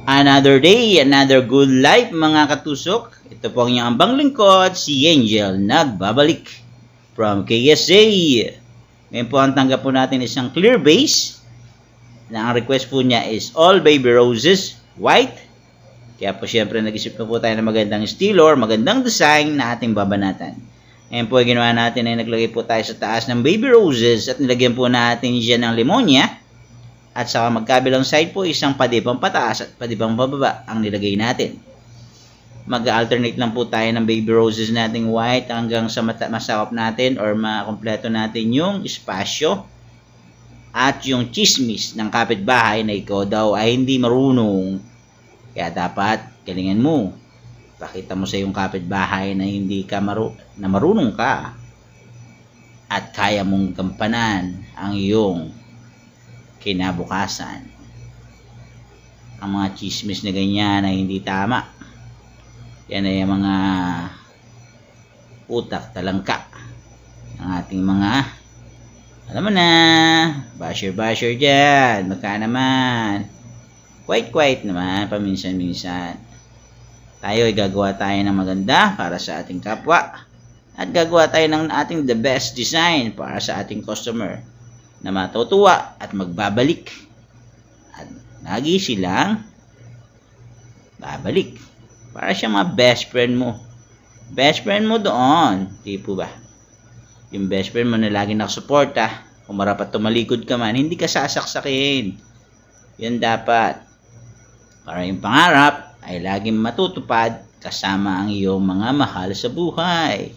Another day, another good life mga katusok. Ito po ang inyong ambang lingkod, si Angel, nagbabalik from KSA. Ngayon po ang tanggap po natin isang clear base na ang request po niya is all baby roses, white. Kaya po syempre nag-isip na po tayo ng magandang estilo or magandang design na ating babanatan. Ngayon po ginawa natin ay naglagay po tayo sa taas ng baby roses at nilagyan po natin dyan ng limonya. At sa magkabilang side po, isang padipang pataas at padipang pababa ang nilagay natin. Mag-alternate lang po tayo ng baby roses nating white hanggang sa masakop natin or makompleto natin yung espasyo at yung chismis ng kapitbahay na ikaw daw ay hindi marunong. Kaya dapat galingan mo. Pakita mo sa iyong kapitbahay na hindi ka marunong ka at kaya mong gampanan ang iyong kinabukasan. Ang mga chismis na ganyan ay hindi tama. Yan ay mga utak talangka ng ating mga, alam mo na, basher dyan. Baka naman quite naman paminsan-minsan. Tayo ay gagawa tayo ng maganda para sa ating kapwa at gagawa tayo ng ating the best design para sa ating customer na matutuwa at magbabalik. At lagi silang babalik. Para siya mga best friend mo. Best friend mo doon. Di po ba? Yung best friend mo na lagi nakasuporta. Kung marapat tumalikod ka man, hindi ka sasaksakin. Yan dapat. Para yung pangarap ay laging matutupad kasama ang iyong mga mahal sa buhay.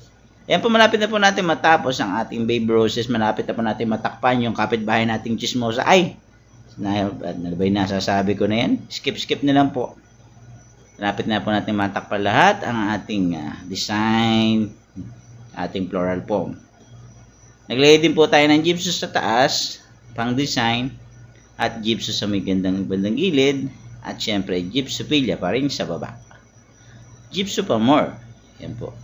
Ayan po, malapit na po natin matapos ang ating baby roses. Malapit na po natin matakpan yung kapitbahay nating chismosa. Ay, ano ba yung nasasabi ko na yan? Skip na lang po. Malapit na po natin matakpan lahat ang ating design, ating floral foam. Naglagay din po tayo ng gypsum sa taas, pang design, at gypsum sa may bandang gilid, at syempre gypsophilia pa rin sa baba. Gypsum pa more. Yan po.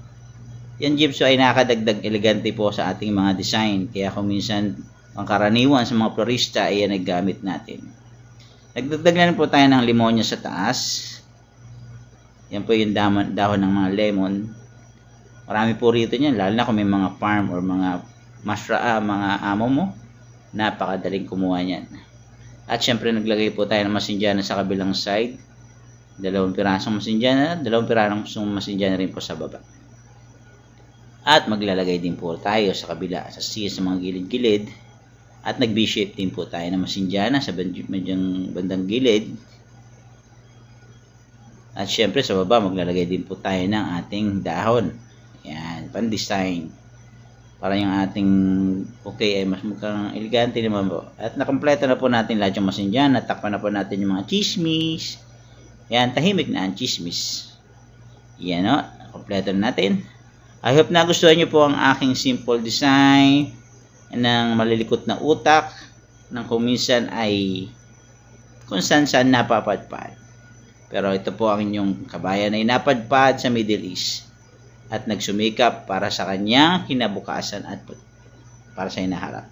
Yan gypsum ay nakadagdag elegante po sa ating mga design. Kaya kung minsan ang karaniwan sa mga florista ay yan ay gamit natin. Nagdagdag na po tayo ng limonya sa taas. Yan po yung dahon ng mga lemon. Marami po rito niyan. Lalo na kung may mga farm or mga mga amo mo. Napakadaling kumuha niyan. At syempre naglagay po tayo ng masinjana sa kabilang side. 2 pirasong masinjana. 2 pirasong masinjana rin po sa baba. At maglalagay din po tayo sa kabila, sa mga gilid-gilid. At nag-V-shape din po tayo ng masinjana sa bandang gilid. At syempre sa baba, maglalagay din po tayo ng ating dahon. Yan, pan-design. Para yung ating okay ay mas mukhang elegante naman po. At nakompleto na po natin lahat yung masinjana. Takpan na po natin yung mga chismis. Yan, tahimik na ang chismis. Yan o, nakompleto na natin. I hope nagustuhan nyo po ang aking simple design ng malilikot na utak ng kung minsan ay kung saan napapadpad. Pero ito po ang inyong kabayan ay napadpad sa Middle East at nagsumikap para sa kanyang kinabukasan at para sa hinaharap.